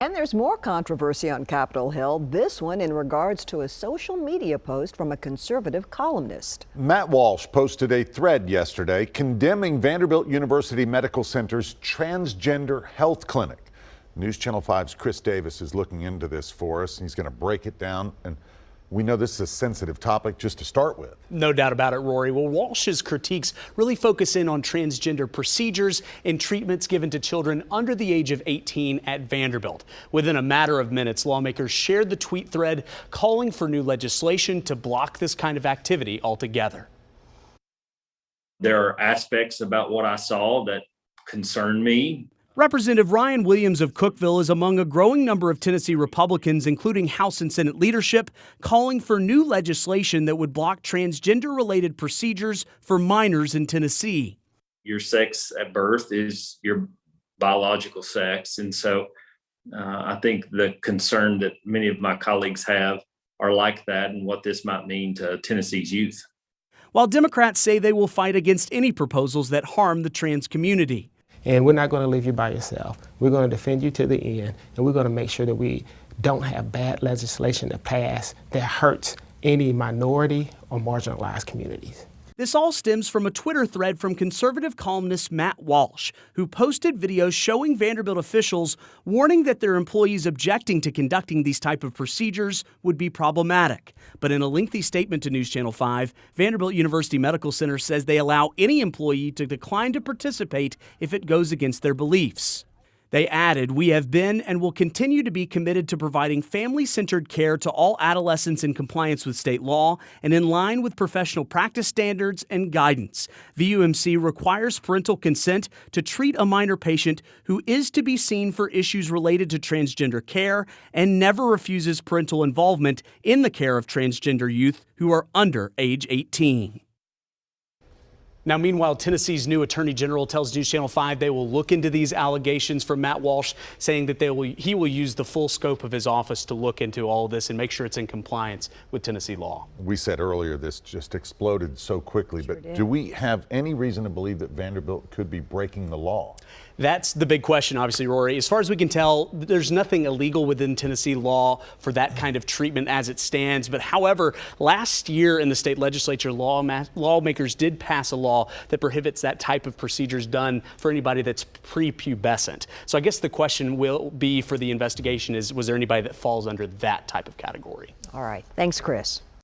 And there's more controversy on Capitol Hill, this one in regards to a social media post from a conservative columnist. Matt Walsh posted a thread yesterday condemning Vanderbilt University Medical Center's transgender health clinic. News Channel 5's Chris Davis is looking into this for us, and he's going to break it down. And we know this is a sensitive topic just to start with. No doubt about it, Rory. Well, Walsh's critiques really focus in on transgender procedures and treatments given to children under the age of 18 at Vanderbilt. Within a matter of minutes, lawmakers shared the tweet thread calling for new legislation to block this kind of activity altogether. There are aspects about what I saw that concern me. Representative Ryan Williams of Cookeville is among a growing number of Tennessee Republicans, including House and Senate leadership, calling for new legislation that would block transgender-related procedures for minors in Tennessee. Your sex at birth is your biological sex. And so I think the concern that many of my colleagues have are like that and what this might mean to Tennessee's youth. While Democrats say they will fight against any proposals that harm the trans community. And we're not going to leave you by yourself. We're going to defend you to the end, and we're going to make sure that we don't have bad legislation to pass that hurts any minority or marginalized communities. This all stems from a Twitter thread from conservative columnist Matt Walsh, who posted videos showing Vanderbilt officials warning that their employees objecting to conducting these type of procedures would be problematic. But in a lengthy statement to News Channel 5, Vanderbilt University Medical Center says they allow any employee to decline to participate if it goes against their beliefs. They added, "We have been and will continue to be committed to providing family-centered care to all adolescents in compliance with state law and in line with professional practice standards and guidance. VUMC requires parental consent to treat a minor patient who is to be seen for issues related to transgender care and never refuses parental involvement in the care of transgender youth who are under age 18. Now, meanwhile, Tennessee's new Attorney General tells News Channel 5 they will look into these allegations from Matt Walsh, saying that he will use the full scope of his office to look into all of this and make sure it's in compliance with Tennessee law. We said earlier this just exploded so quickly, but do we have any reason to believe that Vanderbilt could be breaking the law? That's the big question, obviously, Rory. As far as we can tell, there's nothing illegal within Tennessee law for that kind of treatment as it stands. But however, last year in the state legislature, lawmakers did pass a law that prohibits that type of procedures done for anybody that's prepubescent. So I guess the question will be for the investigation is, was there anybody that falls under that type of category? All right. Thanks, Chris.